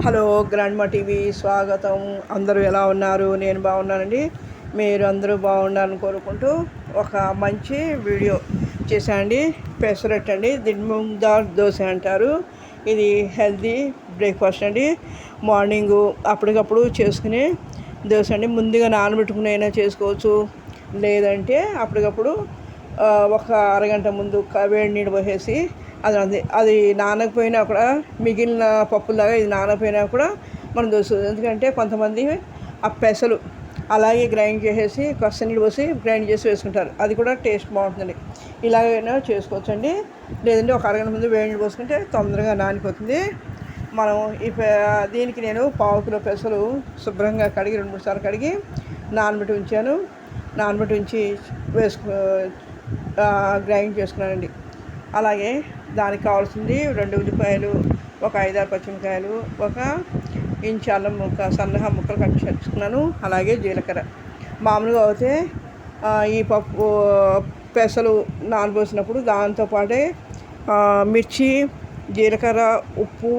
Hello grandma TV స్వాగతం. అందరూ ఎలా ఉన్నారు? నేను బాగున్నానండి. మీరు అందరూ బాగుండాలని కోరుకుంటూ ఒక మంచి వీడియో చేశానండి. పెసరట్టు అండి, దీన్ని మూంగ్ దాల్ దోశ అంటారు. ఇది హెల్తీ బ్రేక్ఫాస్ట్ అండి. మార్నింగు అప్పటికప్పుడు చేసుకునే దోశ అండి. ముందుగా నానబెట్టుకుని అయినా చేసుకోవచ్చు, లేదంటే అప్పటికప్పుడు ఒక అరగంట ముందు వేడి నీళ్ళు పోసేసి అది నానకపోయినా కూడా మిగిలిన పప్పులాగా ఇది నానకపోయినా కూడా మనం దోశ. ఎందుకంటే కొంతమంది ఆ పెసలు అలాగే గ్రైండ్ చేసేసి కాస్త నీళ్ళు పోసి గ్రైండ్ చేసి వేసుకుంటారు, అది కూడా టేస్ట్ బాగుంటుంది. ఇలాగైనా చేసుకోవచ్చండి. లేదంటే ఒక అరగంట ముందు వేడి నీళ్ళు పోసుకుంటే తొందరగా నానిపోతుంది. మనం దీనికి నేను 1/2 కిలో పెసలు శుభ్రంగా కడిగి 2-3 సార్లు కడిగి నానబెట్టి ఉంచాను. నానబెట్టి ఉంచి గ్రైండ్ చేసుకున్నానండి. అలాగే దానికి కావాల్సింది 2 ఉల్లిపాయలు, ఒక 5-6 పచ్చిమిరకాయలు, ఒక ఇంచు అల్లం ముక్క సన్నగా ముక్కలు కట్ చేసుకున్నాను. అలాగే జీలకర్ర. మామూలుగా అయితే ఈ పప్పు పెసలు నానబోసినప్పుడు దాంతోపాటే మిర్చి, జీలకర్ర, ఉప్పు,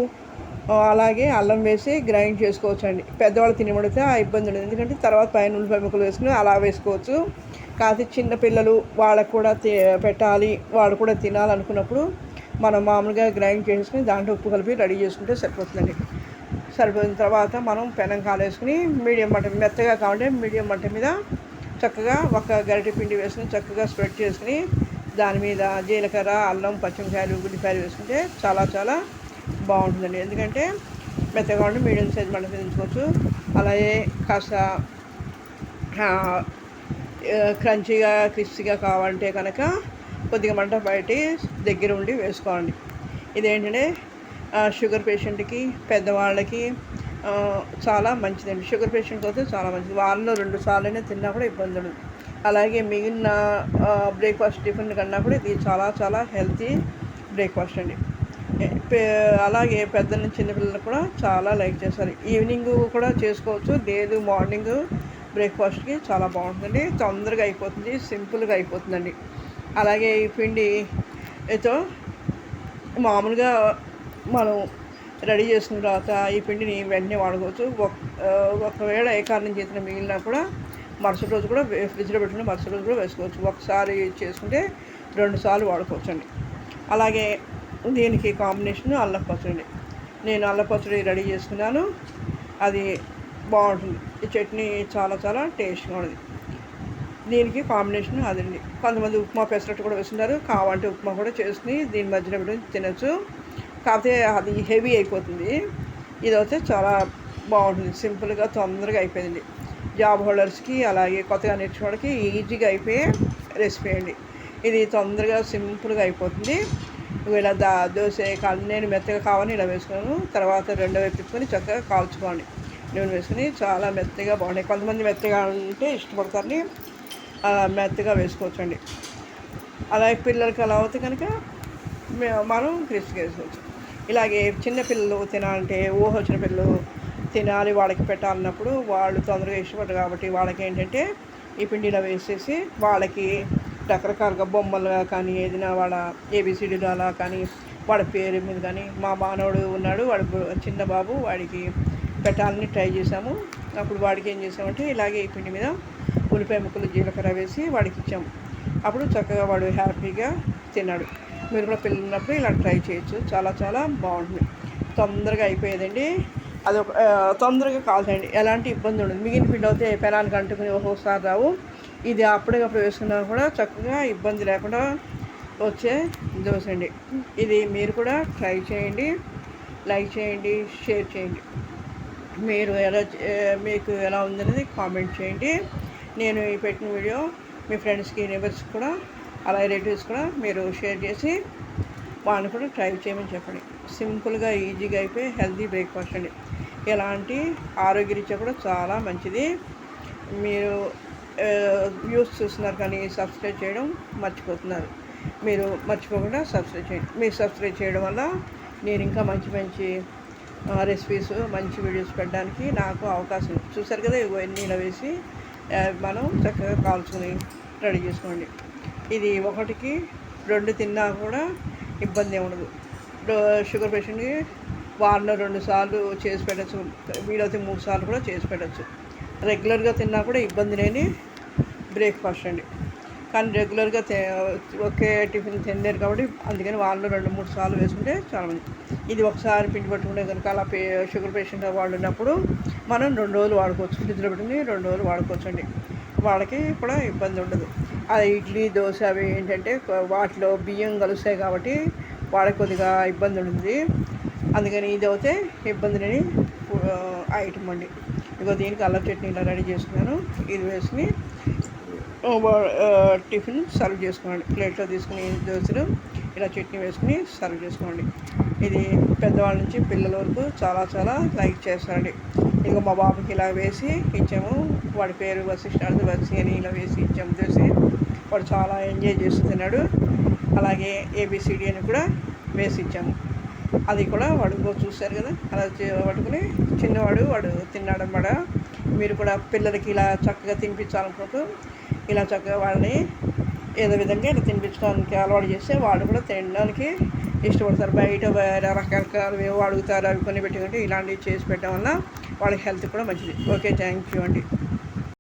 అలాగే అల్లం వేసి గ్రైండ్ చేసుకోవచ్చండి. పెద్దవాళ్ళు తినబడితే ఆ ఇబ్బంది ఉండదు, ఎందుకంటే తర్వాత పైన ఉల్లిపాయ ముక్కలు వేసుకుని అలా వేసుకోవచ్చు. కాకపోతే చిన్నపిల్లలు వాళ్ళకు కూడా పెట్టాలి, వాళ్ళు కూడా తినాలనుకున్నప్పుడు మనం మామూలుగా గ్రైండ్ చేసుకుని దాంట్లో ఉప్పు కలిపి రెడీ చేసుకుంటే సరిపోతుందండి. సరిపోయిన తర్వాత మనం పెనం కాలేసుకుని మీడియం మంట, మెత్తగా కావాలంటే మీడియం మంట మీద చక్కగా ఒక గరిటె పిండి వేసుకుని చక్కగా స్ప్రెడ్ చేసుకుని దాని మీద జీలకర్ర, అల్లం, పచ్చిమిరకాయలు, ఉల్లిపాయలు వేసుకుంటే చాలా చాలా బాగుంటుందండి. ఎందుకంటే మెత్తగా ఉండి మీడియం సైజ్ మంట మీద ఉంచుకోవచ్చు. అలాగే కాస్త క్రంచీగా క్రిస్పీగా కావాలంటే కనుక కొద్దిగా మంట బయట దగ్గర ఉండి వేసుకోండి. ఇదేంటంటే షుగర్ పేషెంట్కి, పెద్దవాళ్ళకి చాలా మంచిదండి. షుగర్ పేషెంట్కి అయితే చాలా మంచిది. వారంలో 2 సార్లైనా తిన్నా కూడా ఇబ్బంది ఉండదు. అలాగే మిగిలిన బ్రేక్ఫాస్ట్ టిఫిన్ కన్నా కూడా ఇది చాలా చాలా హెల్తీ బ్రేక్ఫాస్ట్ అండి. అలాగే పెద్ద నుంచి చిన్నపిల్లలు కూడా చాలా లైక్ చేస్తారు. ఈవినింగ్ కూడా చేసుకోవచ్చు, లేదు మార్నింగ్ బ్రేక్ఫాస్ట్కి చాలా బాగుంటుందండి. తొందరగా అయిపోతుంది, సింపుల్గా అయిపోతుందండి. అలాగే ఈ పిండితో మామూలుగా మనం రెడీ చేసుకున్న తర్వాత ఈ పిండిని వెంటనే వాడుకోవచ్చు. ఒకవేళ ఏ కారణం చేసిన మిగిలినా కూడా మరుసటి రోజు కూడా ఫ్రిడ్జ్లో పెట్టుకుని మరుసటి రోజు కూడా వేసుకోవచ్చు. ఒకసారి చేసుకుంటే 2 సార్లు వాడుకోవచ్చు అండి. అలాగే దీనికి కాంబినేషన్ అల్లం పచ్చడి. నేను అల్లం పచ్చడి రెడీ చేసుకున్నాను, అది బాగుంటుంది. ఈ చట్నీ చాలా చాలా టేస్ట్గా ఉంటుంది. దీనికి కాంబినేషన్ అదండి. కొంతమంది ఉప్మా పెసరట్టు కూడా వేస్తున్నారు, కావాలంటే ఉప్మా కూడా చేసుకుని దీని మధ్యలో పెట్టుకుని తినచ్చు. కాకపోతే అది హెవీ అయిపోతుంది. ఇది అయితే చాలా బాగుంటుంది, సింపుల్గా తొందరగా అయిపోయింది. జాబ్ హోల్డర్స్కి, అలాగే కొత్తగా నేర్చుకోవడానికి ఈజీగా అయిపోయే రెసిపీ అండి. ఇది తొందరగా సింపుల్గా అయిపోతుంది. ఇలా దోశ నేను మెత్తగా కావాలని ఇలా వేసుకున్నాను. తర్వాత రెండో వైపు తిప్పుకొని చక్కగా కాల్చుకోండి. నూనె వేసుకుని చాలా మెత్తగా బాగున్నాయి. కొంతమంది మెత్తగా అంటే ఇష్టపడతారని మెత్తగా వేసుకోవచ్చండి. అలాగే పిల్లలకి అలా అవుతే కనుక మనం క్రిస్పీగా వేసుకోవచ్చు. ఇలాగే చిన్నపిల్లలు తినాలంటే, వచ్చిన పిల్లలు తినాలి, వాళ్ళకి పెట్టాలన్నప్పుడు వాళ్ళు తొందరగా ఇష్టపడరు కాబట్టి వాళ్ళకి ఏంటంటే ఈ పిండిలో వేసేసి వాళ్ళకి రకరకాలుగా బొమ్మలుగా కానీ ఏదైనా వాళ్ళ ఏబిసిడీలు అలా కానీ వాడి పేరు మీద కానీ, మా మానవుడు ఉన్నాడు, వాడి చిన్న బాబు, వాడికి పెట్టాలని ట్రై చేసాము. అప్పుడు వాడికి ఏం చేసామంటే ఇలాగే ఈ పిండి మీద ఉల్లిపాయ ముక్కలు, జీలకర్ర వేసి వాడికి ఇచ్చాము. అప్పుడు చక్కగా వాడు హ్యాపీగా తిన్నాడు. మీరు కూడా పిల్లలు ఉన్నప్పుడు ఇలా ట్రై చేయొచ్చు, చాలా చాలా బాగుంటుంది. తొందరగా అయిపోయేదండి. అది తొందరగా కాల్చండి, ఎలాంటి ఇబ్బంది ఉండదు. మిగిలిన పిండి అయితే పెనానికి అంటుకుని ఒక్కొక్కసారి రావు. ఇది అప్పటికప్పుడు వేసుకున్నా కూడా చక్కగా ఇబ్బంది లేకుండా వచ్చే దోశ అండి. ఇది మీరు కూడా ట్రై చేయండి, లైక్ చేయండి, షేర్ చేయండి. మీకు ఎలా ఉందనేది కామెంట్ చేయండి. నేను ఈ పెట్టిన వీడియో మీ ఫ్రెండ్స్కి, నేబర్స్కి కూడా, అలాగే రిలేటివ్స్ కూడా మీరు షేర్ చేసి వాళ్ళని కూడా ట్రై చేయమని చెప్పండి. సింపుల్గా ఈజీగా అయిపోయి హెల్తీ బ్రేక్ఫాస్ట్ అండి. ఎలాంటి ఆరోగ్యరీత్యా కూడా చాలా మంచిది. మీరు వ్యూస్ చూస్తున్నారు కానీ సబ్స్క్రైబ్ చేయడం మర్చిపోతున్నారు. మీరు మర్చిపోకుండా సబ్స్క్రైబ్ చేయండి. మీరు సబ్స్క్రైబ్ చేయడం వల్ల నేను ఇంకా మంచి మంచి రెసిపీస్, మంచి వీడియోస్ పెట్టడానికి నాకు అవకాశం. చూసారు కదా, ఇవన్నీ ఇలా వేసి మనం చక్కగా కాల్చుకొని రెడీ చేసుకోండి. ఇది 1కి 2 తిన్నా కూడా ఇబ్బంది ఉండదు. షుగర్ పేషెంట్కి వారంలో 2 సార్లు చేసి పెట్టచ్చు, వీలైతే 3 సార్లు కూడా చేసి పెట్టచ్చు. రెగ్యులర్గా తిన్నా కూడా ఇబ్బంది లేని బ్రేక్ఫాస్ట్ అండి. కానీ రెగ్యులర్గా ఒకే టిఫిన్ తినలేరు కాబట్టి అందుకని వారంలో 2-3 సార్లు వేసుకుంటే చాలా మంది. ఇది ఒకసారి పిండి పట్టుకుంటే కనుక అలా షుగర్ పేషెంట్ వాళ్ళు ఉన్నప్పుడు మనం 2 రోజులు వాడుకోవచ్చు. ఫ్రిడ్జ్లో పెట్టుకుని 2 రోజులు వాడుకోవచ్చు అండి. వాళ్ళకి కూడా ఇబ్బంది ఉండదు. అది ఇడ్లీ, దోశ అవి ఏంటంటే వాటిలో బియ్యం కలుస్తాయి కాబట్టి వాళ్ళకి కొద్దిగా ఇబ్బంది ఉంటుంది. అందుకని ఇది అయితే ఇబ్బంది లేని ఐటమ్ అండి. ఇగో దీనికి అల్లం చట్నీ ఇలా రెడీ చేసుకున్నాను. ఇది వేసుకుని టిఫిన్ సర్వ్ చేసుకోండి. ప్లేట్లో తీసుకుని దోశలు ఇలా చట్నీ వేసుకుని సర్వ్ చేసుకోండి. ఇది పెద్దవాళ్ళ నుంచి పిల్లల వరకు చాలా చాలా లైక్ చేస్తారండి. ఇక మా బాబుకి ఇలా వేసి ఇచ్చాము. వాడి పేరు వశిష్ఠార్థ వసి అని ఇలా వేసి ఇచ్చాము చేసి వాడు చాలా ఎంజాయ్ చేస్తూ తిన్నాడు. అలాగే ఏబిసిడి అని కూడా వేసి ఇచ్చాము. అది కూడా వాడు చూశారు కదా, అలా పట్టుకుని వాడు తిన్నాడన్నమాట. మీరు కూడా పిల్లలకి ఇలా చక్కగా తినిపించాలనుకుంటూ ఇలా చక్కగా వాళ్ళని ఏదో విధంగా ఇలా తినిపించడానికి అలవాటు చేస్తే వాళ్ళు కూడా తినడానికి ఇష్టపడతారు. బయట రకరకాలు ఏవో అడుగుతారు, అవి కొన్ని పెట్టుకుంటే ఇలాంటివి చేసి పెట్టడం వల్ల వాళ్ళకి హెల్త్ కూడా మంచిది. ఓకే, థ్యాంక్ యూ అండి.